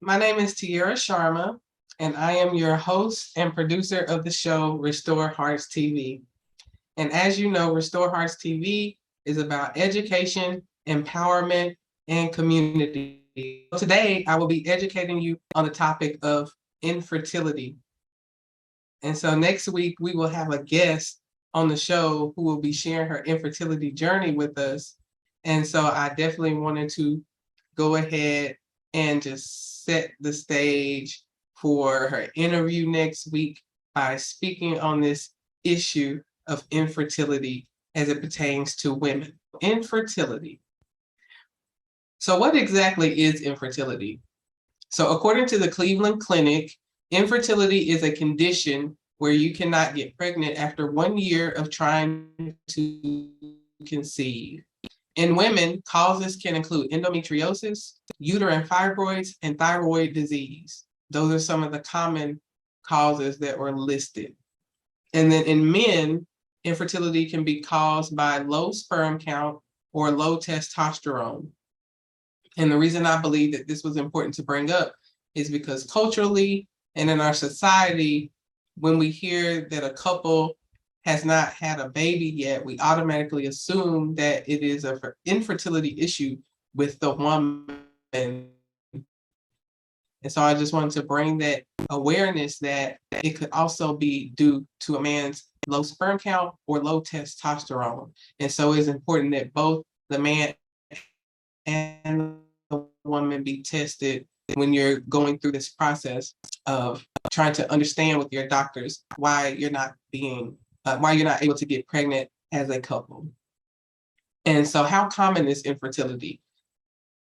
My name is Tiara Sharma, and I am your host and producer of the show Restore Hearts TV. And as you know, Restore Hearts TV is about education, empowerment, and community. Today, I will be educating you on the topic of infertility. And so next week, we will have a guest on the show who will be sharing her infertility journey with us. And so I definitely wanted to go ahead and just set the stage for her interview next week by speaking on this issue of infertility as it pertains to women. Infertility. So, what exactly is infertility? So, according to the Cleveland Clinic, infertility is a condition where you cannot get pregnant after 1 year of trying to conceive. In women, causes can include endometriosis, uterine fibroids, and thyroid disease. Those are some of the common causes that were listed. And then in men, infertility can be caused by low sperm count or low testosterone. And the reason I believe that this was important to bring up is because culturally and in our society, when we hear that a couple has not had a baby yet, we automatically assume that it is an infertility issue with the woman. And so I just wanted to bring that awareness that it could also be due to a man's low sperm count or low testosterone. And so it's important that both the man and the woman be tested when you're going through this process of trying to understand with your doctors why you're not able to get pregnant as a couple. And so how common is infertility?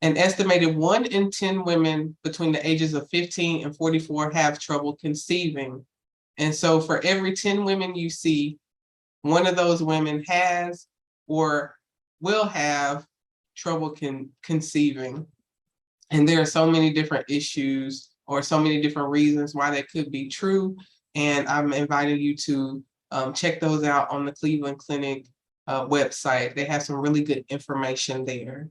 An estimated 1 in 10 women between the ages of 15 and 44 have trouble conceiving. And so for every 10 women you see, one of those women has or will have trouble conceiving. And there are so many different issues or so many different reasons why that could be true. And I'm inviting you to check those out on the Cleveland Clinic website. They have some really good information there.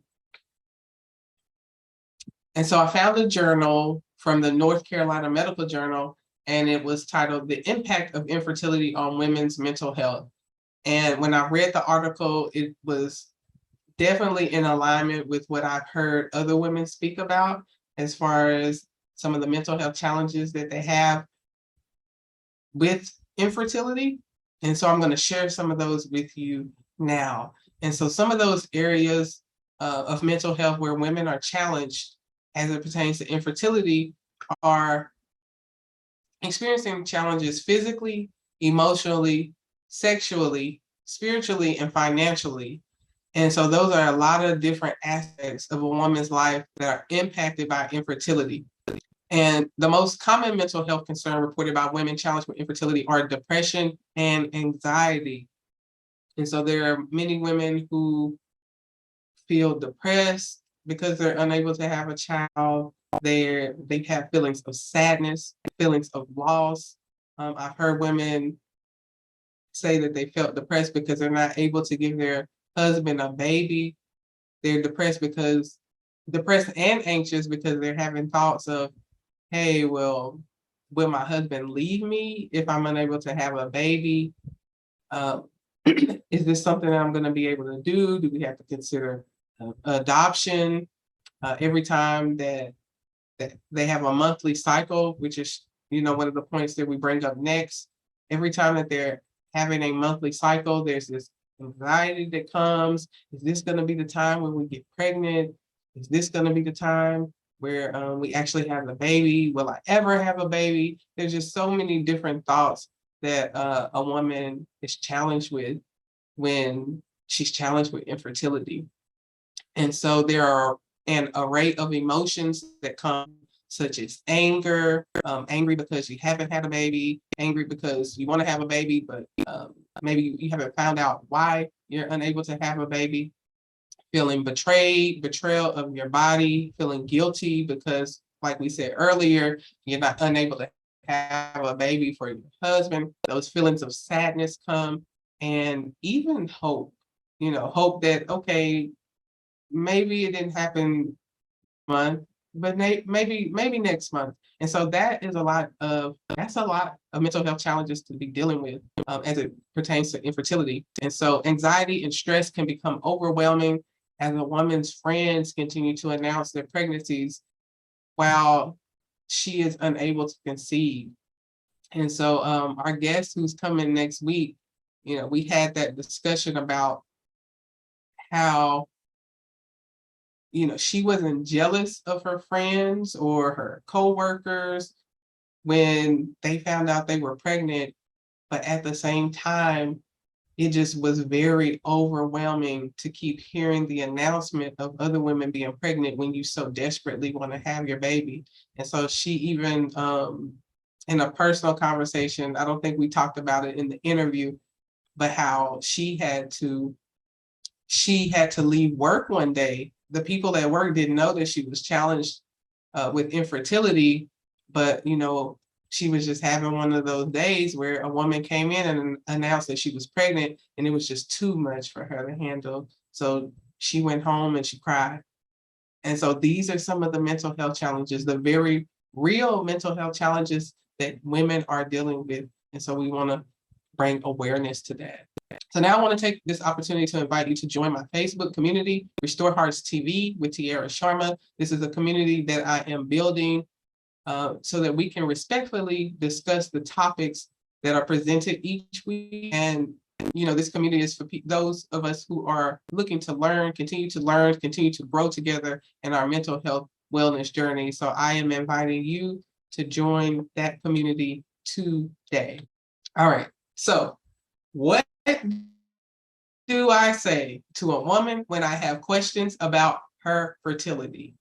And so I found a journal from the North Carolina Medical Journal, and it was titled The Impact of Infertility on Women's Mental Health. And when I read the article, it was definitely in alignment with what I've heard other women speak about as far as some of the mental health challenges that they have with infertility. And so I'm going to share some of those with you now. And so some of those areas of mental health where women are challenged as it pertains to infertility are experiencing challenges physically, emotionally, sexually, spiritually, and financially. And so those are a lot of different aspects of a woman's life that are impacted by infertility. And the most common mental health concern reported by women challenged with infertility are depression and anxiety. And so there are many women who feel depressed because they're unable to have a child. They have feelings of sadness, feelings of loss. I've heard women say that they felt depressed because they're not able to give their husband a baby. They're depressed and anxious because they're having thoughts of, hey, well, will my husband leave me if I'm unable to have a baby? Is this something that I'm going to be able to do? Do we have to consider adoption? Every time that they have a monthly cycle, which is, one of the points that we bring up next, every time that they're having a monthly cycle, there's this anxiety that comes. Is this going to be the time when we get pregnant? Is this going to be the time where we actually have a baby? Will I ever have a baby? There's just so many different thoughts that a woman is challenged with when she's challenged with infertility. And so there are an array of emotions that come, such as anger, angry because you haven't had a baby, angry because you want to have a baby, but maybe you haven't found out why you're unable to have a baby, feeling betrayal of your body, feeling guilty because, like we said earlier, you're not unable to have a baby for your husband. Those feelings of sadness come, and even hope, hope that, okay, maybe it didn't happen month, but maybe next month. And so that's a lot of mental health challenges to be dealing with as it pertains to infertility. And so anxiety and stress can become overwhelming as a woman's friends continue to announce their pregnancies while she is unable to conceive. And so our guest who's coming next week, we had that discussion about how she wasn't jealous of her friends or her coworkers when they found out they were pregnant, but at the same time, it just was very overwhelming to keep hearing the announcement of other women being pregnant when you so desperately want to have your baby. And so she even, in a personal conversation, I don't think we talked about it in the interview, but how she had to leave work one day. The people at work didn't know that she was challenged with infertility, but she was just having one of those days where a woman came in and announced that she was pregnant, and it was just too much for her to handle. So she went home and she cried. And so these are some of the mental health challenges, the very real mental health challenges that women are dealing with. And so we want to bring awareness to that. So now I want to take this opportunity to invite you to join my Facebook community, Restore Hearts TV with Tiara Sharma. This is a community that I am building so that we can respectfully discuss the topics that are presented each week. And this community is for those of us who are looking to learn, continue to grow together in our mental health wellness journey. So I am inviting you to join that community today. All right. So what do I say to a woman when I have questions about her fertility?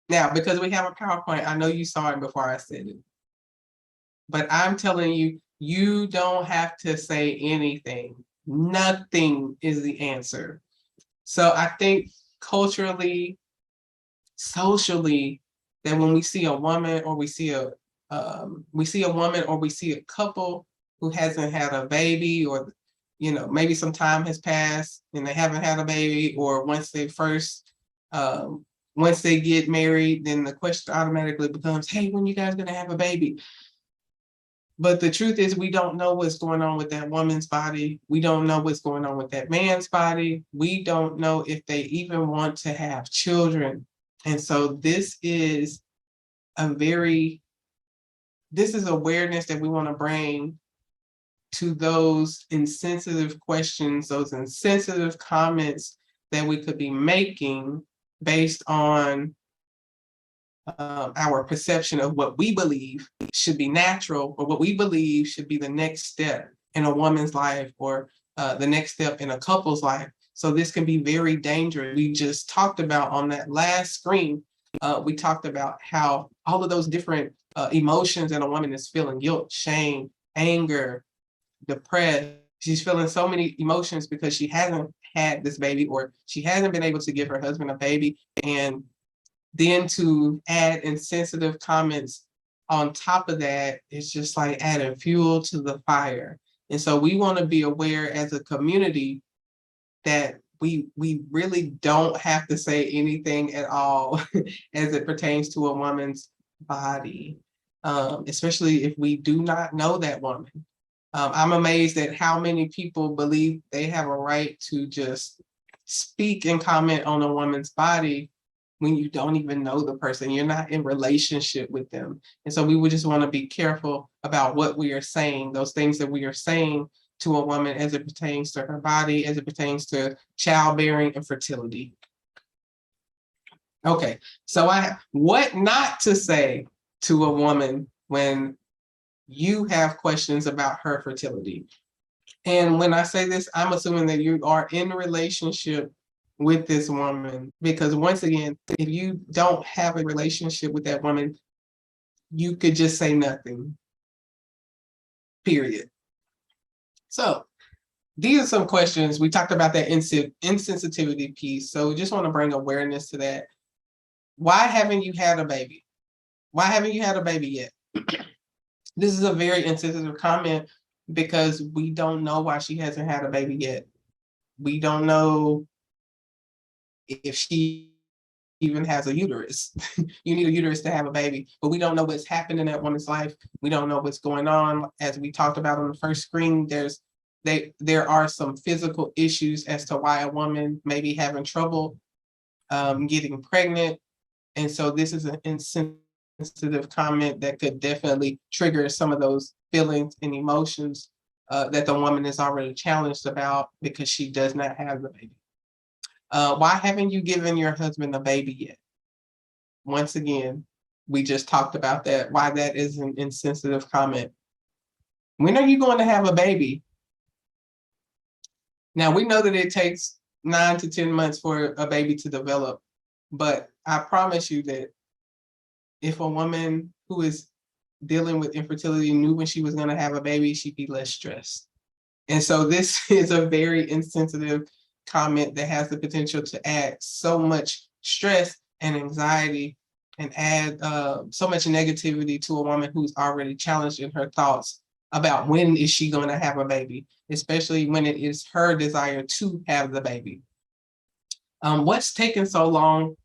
Now, because we have a PowerPoint, I know you saw it before I said it. But I'm telling you, you don't have to say anything. Nothing is the answer. So I think culturally, socially, that when we see a woman or we see a woman or we see a couple who hasn't had a baby, or maybe some time has passed and they haven't had a baby, or once they get married, then the question automatically becomes, hey, when you guys gonna have a baby? But the truth is, we don't know what's going on with that woman's body. We don't know what's going on with that man's body. We don't know if they even want to have children. And so this is awareness that we want to bring to those insensitive questions, those insensitive comments that we could be making based on our perception of what we believe should be natural, or what we believe should be the next step in a woman's life, or the next step in a couple's life. So this can be very dangerous. We just talked about on that last screen, we talked about how all of those different emotions that a woman is feeling: guilt, shame, anger, depressed. She's feeling so many emotions because she hasn't had this baby, or she hasn't been able to give her husband a baby. And then to add insensitive comments on top of that, it's just like adding fuel to the fire. And so we want to be aware as a community that we really don't have to say anything at all as it pertains to a woman's body, especially if we do not know that woman. I'm amazed at how many people believe they have a right to just speak and comment on a woman's body when you don't even know the person. You're not in relationship with them. And so we would just want to be careful about what we are saying, those things that we are saying to a woman as it pertains to her body, as it pertains to childbearing and fertility. Okay, so what not to say to a woman when you have questions about her fertility. And when I say this, I'm assuming that you are in a relationship with this woman, because once again, if you don't have a relationship with that woman, you could just say nothing, period. So these are some questions. We talked about that insensitivity piece. So we just want to bring awareness to that. Why haven't you had a baby? Why haven't you had a baby yet? This is a very insensitive comment because we don't know why she hasn't had a baby yet. We don't know if she even has a uterus. You need a uterus to have a baby, but we don't know what's happened in that woman's life. We don't know what's going on. As we talked about on the first screen, there are some physical issues as to why a woman may be having trouble getting pregnant. And so this is an insensitive comment that could definitely trigger some of those feelings and emotions that the woman is already challenged about because she does not have the baby. Why haven't you given your husband a baby yet? Once again, we just talked about that, why that is an insensitive comment. When are you going to have a baby? Now, we know that it takes 9 to 10 months for a baby to develop, but I promise you that if a woman who is dealing with infertility knew when she was going to have a baby, she'd be less stressed. And so this is a very insensitive comment that has the potential to add so much stress and anxiety and add so much negativity to a woman who's already challenged in her thoughts about when is she going to have a baby, especially when it is her desire to have the baby. What's taking so long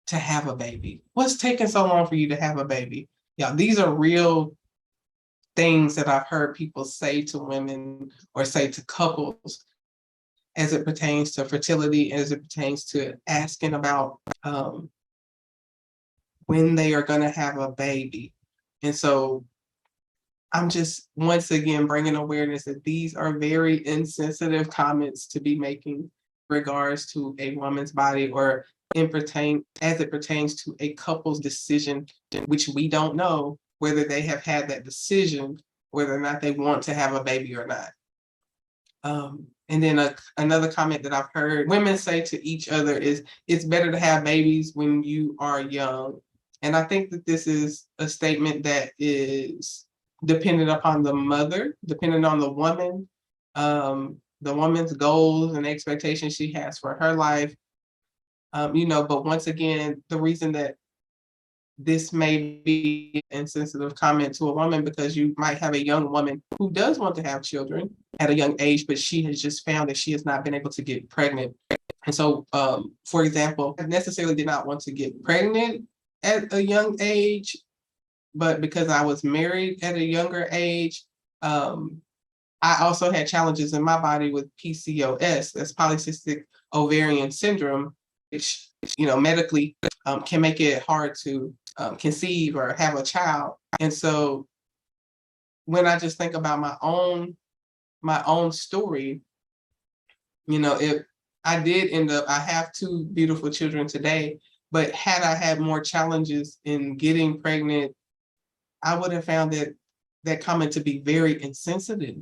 to have a baby? What's taking so long for you to have a baby? Yeah, these are real things that I've heard people say to women or say to couples as it pertains to fertility, as it pertains to asking about when they are going to have a baby. And so I'm just once again bringing awareness that these are very insensitive comments to be making regards to a woman's body or as it pertains to a couple's decision, which we don't know whether they have had that decision, whether or not they want to have a baby or not. And then another comment that I've heard women say to each other is, it's better to have babies when you are young. And I think that this is a statement that is dependent upon the mother, dependent on the woman's goals and expectations she has for her life. But once again, the reason that this may be an insensitive comment to a woman because you might have a young woman who does want to have children at a young age, but she has just found that she has not been able to get pregnant. And so, for example, I necessarily did not want to get pregnant at a young age, but because I was married at a younger age, I also had challenges in my body with PCOS, that's polycystic ovarian syndrome, which, medically can make it hard to conceive or have a child. And so when I just think about my own story, if I did end up, I have 2 beautiful children today, but had I had more challenges in getting pregnant, I would have found that comment to be very insensitive.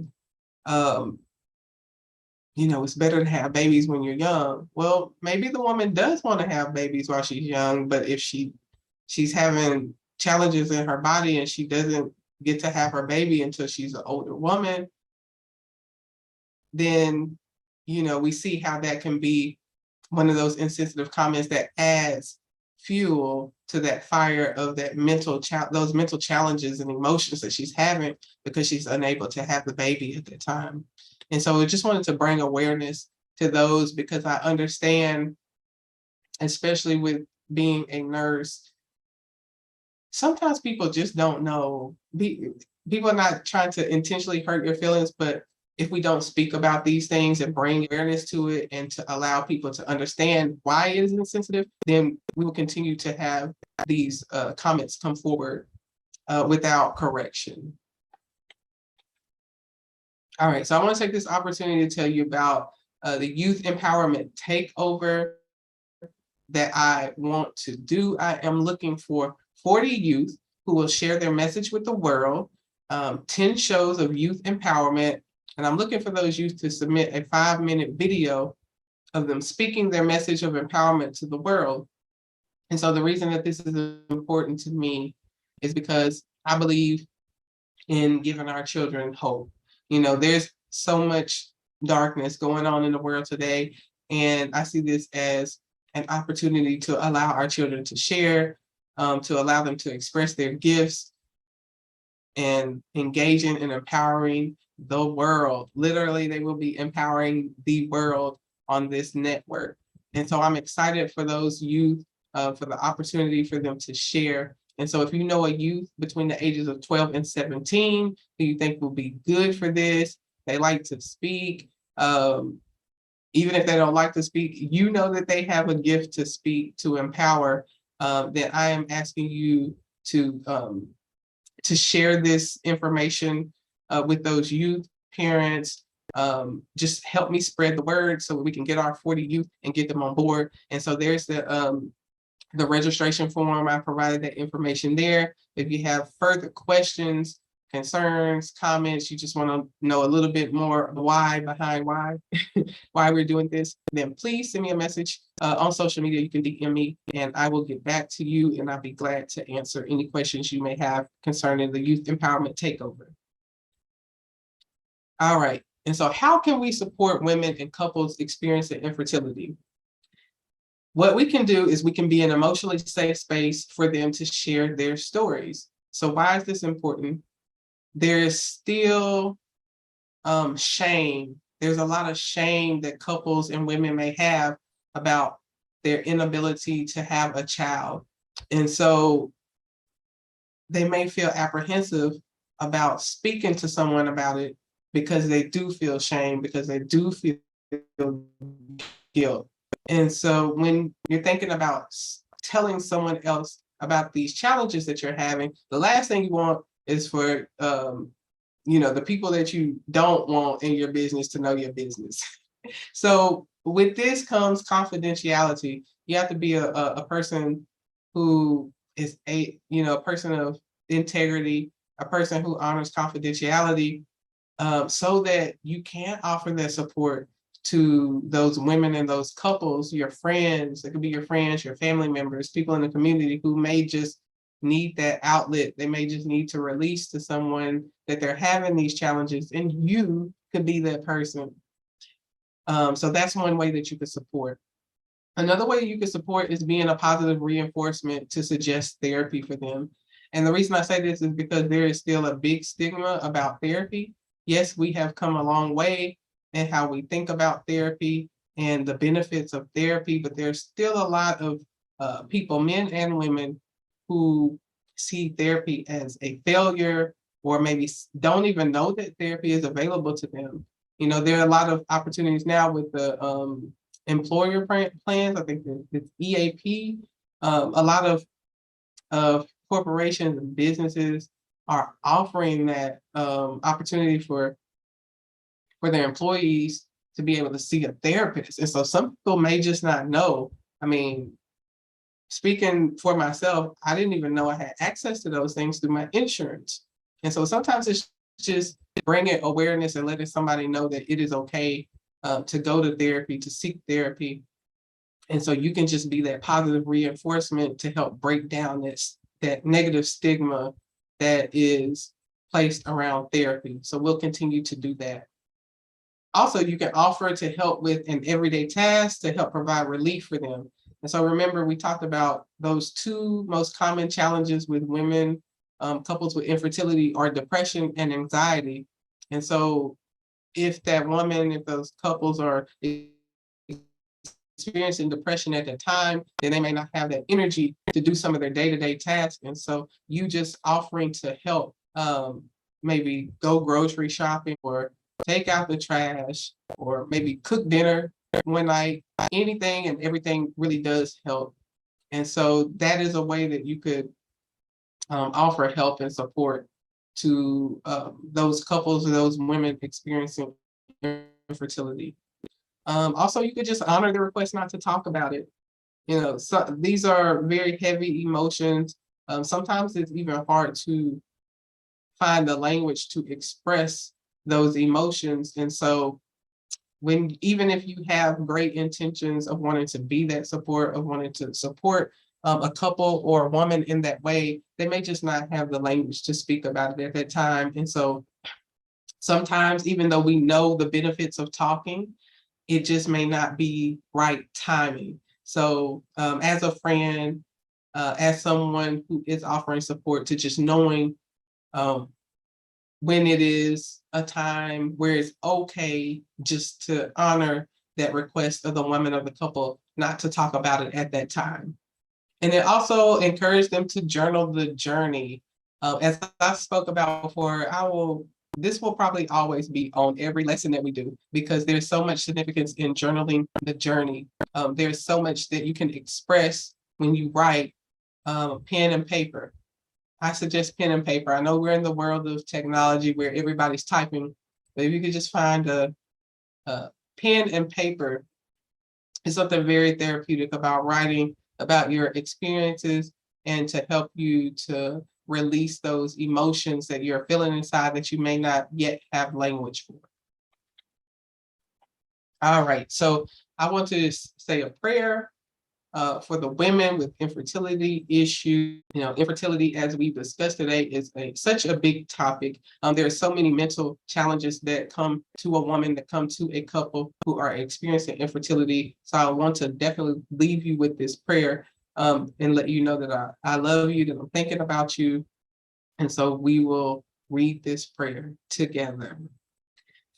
It's better to have babies when you're young. Well, maybe the woman does want to have babies while she's young, but if she's having challenges in her body and she doesn't get to have her baby until she's an older woman, then we see how that can be one of those insensitive comments that adds fuel to that fire of that those mental challenges and emotions that she's having because she's unable to have the baby at that time. And so I just wanted to bring awareness to those because I understand, especially with being a nurse, sometimes people just don't know. People are not trying to intentionally hurt your feelings, but if we don't speak about these things and bring awareness to it and to allow people to understand why it is insensitive, then we will continue to have these comments come forward without correction. All right, so I want to take this opportunity to tell you about the youth empowerment takeover that I want to do. I am looking for 40 youth who will share their message with the world, 10 shows of youth empowerment, and I'm looking for those youth to submit a 5-minute video of them speaking their message of empowerment to the world. And so the reason that this is important to me is because I believe in giving our children hope. There's so much darkness going on in the world today, and I see this as an opportunity to allow our children to share, to allow them to express their gifts and engaging and empowering the world. Literally, they will be empowering the world on this network. And so I'm excited for those youth for the opportunity for them to share. And so if you know a youth between the ages of 12 and 17 who you think will be good for this, they like to speak, even if they don't like to speak, you know that they have a gift to speak, to empower, that I am asking you to share this information with those youth, parents. Just help me spread the word so we can get our 40 youth and get them on board. And so there's the registration form. I provided that information there. If you have further questions, concerns, comments, you just want to know a little bit more why behind why why we're doing this, then please send me a message on social media. You can DM me and I will get back to you, and I'll be glad to answer any questions you may have concerning the Youth Empowerment Takeover. All right. And so how can we support women and couples experiencing infertility? What we can do is we can be an emotionally safe space for them to share their stories. So why is this important? There is still shame. There's a lot of shame that couples and women may have about their inability to have a child. And so they may feel apprehensive about speaking to someone about it because they do feel shame, because they do feel guilt. And so when you're thinking about telling someone else about these challenges that you're having, the last thing you want is for the people that you don't want in your business to know your business. So with this comes confidentiality. You have to be a person who is a person of integrity, a person who honors confidentiality, so that you can offer that support to those women and those couples, your friends. It could be your friends, your family members, people in the community who may just need that outlet. They may just need to release to someone that they're having these challenges, and you could be that person. So that's one way that you could support. Another way you could support is being a positive reinforcement to suggest therapy for them. And the reason I say this is because there is still a big stigma about therapy. Yes, we have come a long way in how we think about therapy and the benefits of therapy, but there's still a lot of people, men and women, who see therapy as a failure, or maybe don't even know that therapy is available to them. There are a lot of opportunities now with the employer plans. I think it's EAP. A lot of corporations and businesses are offering that opportunity for their employees to be able to see a therapist. And so some people may just not know. I mean, speaking for myself, I didn't even know I had access to those things through my insurance. And so sometimes it's just bringing awareness and letting somebody know that it is okay to go to therapy, to seek therapy. And so you can just be that positive reinforcement to help break down that negative stigma that is placed around therapy. So we'll continue to do that. Also, you can offer to help with an everyday task to help provide relief for them. And so remember, we talked about those two most common challenges with women, couples with infertility, are depression and anxiety. And so if those couples are experiencing depression at that time, then they may not have that energy to do some of their day-to-day tasks. And so you just offering to help, maybe go grocery shopping or take out the trash or maybe cook dinner one night, anything and everything really does help. And so that is a way that you could offer help and support to those couples or those women experiencing infertility. Also, you could just honor the request not to talk about it. So these are very heavy emotions. Sometimes it's even hard to find the language to express those emotions. And so even if you have great intentions of wanting to be that support, of wanting to support a couple or a woman in that way, they may just not have the language to speak about it at that time. And so sometimes, even though we know the benefits of talking, it just may not be right timing. So as a friend, as someone who is offering support, to just knowing when it is a time where it's okay just to honor that request of the woman of the couple not to talk about it at that time. And it also encouraged them to journal the journey. As I spoke about before, this will probably always be on every lesson that we do because there's so much significance in journaling the journey. There's so much that you can express when you write pen and paper. I suggest pen and paper. I know we're in the world of technology where everybody's typing, but if you could just find a pen and paper, it's something very therapeutic about writing about your experiences and to help you to release those emotions that you're feeling inside that you may not yet have language for. All right, so I want to say a prayer for the women with infertility issues. Infertility, as we've discussed today, is such a big topic. There are so many mental challenges that come to a woman, that come to a couple who are experiencing infertility. So I want to definitely leave you with this prayer and let you know that I love you, that I'm thinking about you. And so we will read this prayer together.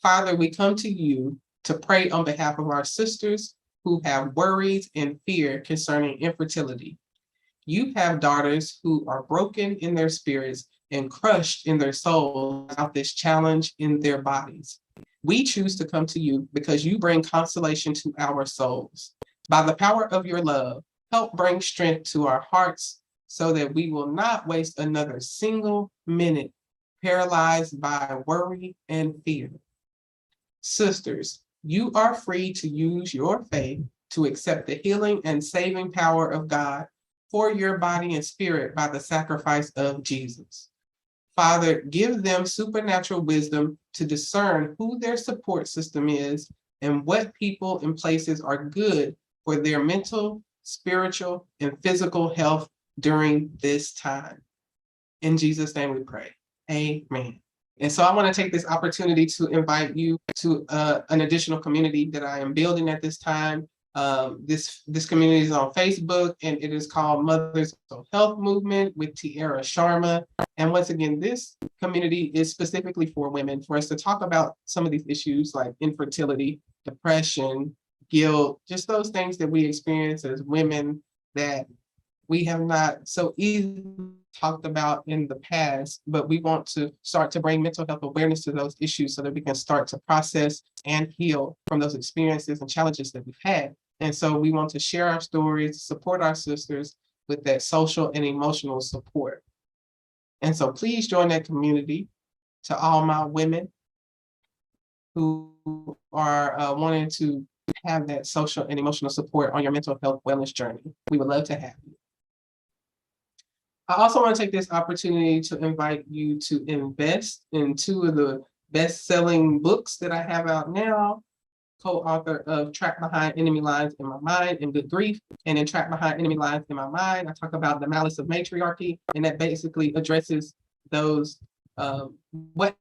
Father, we come to you to pray on behalf of our sisters who have worries and fear concerning infertility. You have daughters who are broken in their spirits and crushed in their souls about this challenge in their bodies. We choose to come to you because you bring consolation to our souls. By the power of your love, help bring strength to our hearts so that we will not waste another single minute paralyzed by worry and fear. Sisters, you are free to use your faith to accept the healing and saving power of God for your body and spirit by the sacrifice of Jesus. Father, give them supernatural wisdom to discern who their support system is and what people and places are good for their mental, spiritual, and physical health during this time. In Jesus' name we pray. Amen. And so I want to take this opportunity to invite you to an additional community that I am building at this time. This community is on Facebook, and it is called Mothers Health Movement with Tiara Sharma. And once again, this community is specifically for women, for us to talk about some of these issues like infertility, depression, guilt, just those things that we experience as women that we have not so easily talked about in the past, but we want to start to bring mental health awareness to those issues so that we can start to process and heal from those experiences and challenges that we've had. And so we want to share our stories, support our sisters with that social and emotional support. And so please join that community. To all my women who are wanting to have that social and emotional support on your mental health wellness journey, we would love to have you. I also want to take this opportunity to invite you to invest in two of the best-selling books that I have out now, co-author of Trapped Behind Enemy Lines in My Mind and Good Grief. And in Trapped Behind Enemy Lines in My Mind, I talk about the malice of matriarchy, and that basically addresses those, what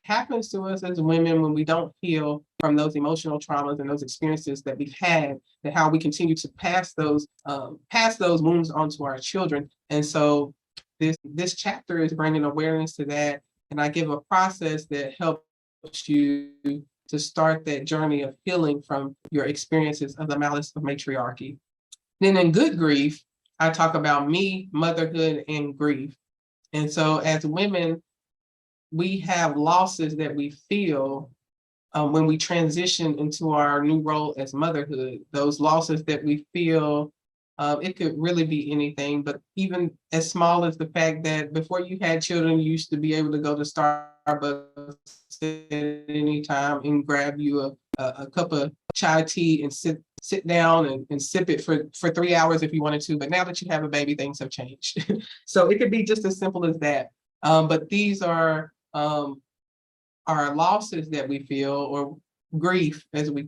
happens to us as women when we don't heal from those emotional traumas and those experiences that we've had, and how we continue to pass those wounds onto our children. And so this chapter is bringing awareness to that, and I give a process that helps you to start that journey of healing from your experiences of the malice of matriarchy. Then in Good Grief, I talk about me, motherhood, and grief. And so as women, we have losses that we feel when we transition into our new role as motherhood. Those losses that we feel, it could really be anything, but even as small as the fact that before you had children, you used to be able to go to Starbucks at any time and grab you a cup of chai tea and sit down and sip it for 3 hours if you wanted to. But now that you have a baby, things have changed. So it could be just as simple as that. But these are losses that we feel, or grief as we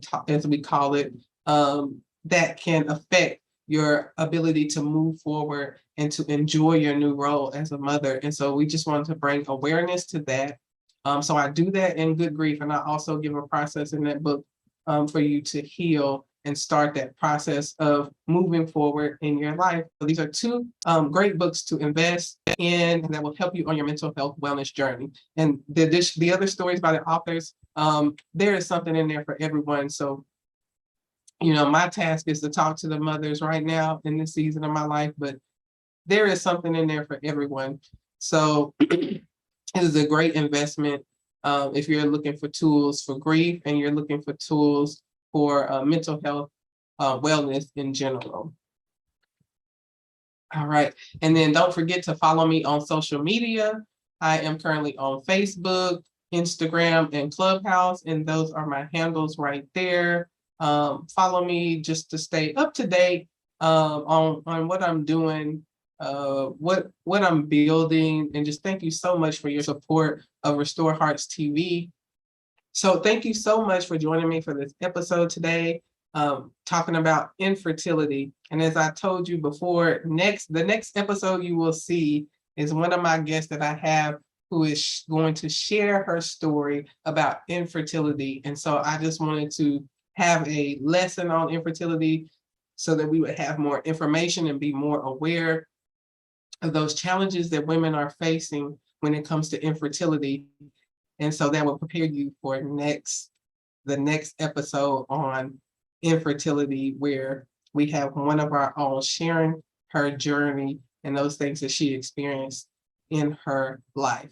call it, that can affect your ability to move forward and to enjoy your new role as a mother. And so we just wanted to bring awareness to that. So I do that in Good Grief, and I also give a process in that book for you to heal and start that process of moving forward in your life. So these are two great books to invest in that will help you on your mental health wellness journey. And the other stories by the authors, there is something in there for everyone. So my task is to talk to the mothers right now in this season of my life, but there is something in there for everyone. So it is a great investment if you're looking for tools for grief and you're looking for tools for mental health, wellness in general. All right. And then don't forget to follow me on social media. I am currently on Facebook, Instagram, and Clubhouse, and those are my handles right there. Follow me just to stay up to date on what I'm doing, what I'm building, and just thank you so much for your support of Restore Hearts TV. So thank you so much for joining me for this episode today, talking about infertility. And as I told you before, the next episode you will see is one of my guests that I have who is going to share her story about infertility. And so I just wanted to have a lesson on infertility so that we would have more information and be more aware of those challenges that women are facing when it comes to infertility. And so that will prepare you for the next episode on infertility, where we have one of our own sharing her journey and those things that she experienced in her life.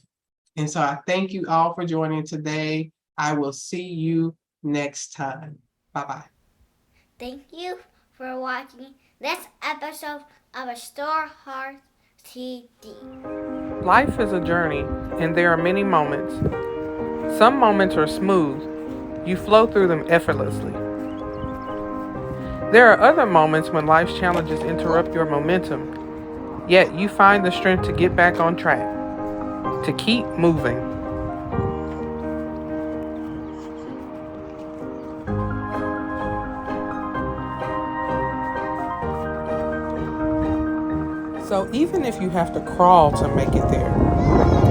And so I thank you all for joining today. I will see you next time. Bye-bye. Thank you for watching this episode of Restore Hearts TV. Life is a journey, and there are many moments. Some moments are smooth. You flow through them effortlessly. There are other moments when life's challenges interrupt your momentum, yet you find the strength to get back on track, to keep moving. So even if you have to crawl to make it there,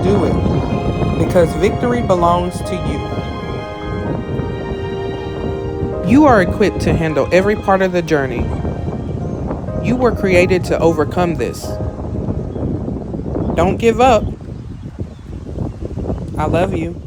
do it, because victory belongs to you. You are equipped to handle every part of the journey. You were created to overcome this. Don't give up. I love you.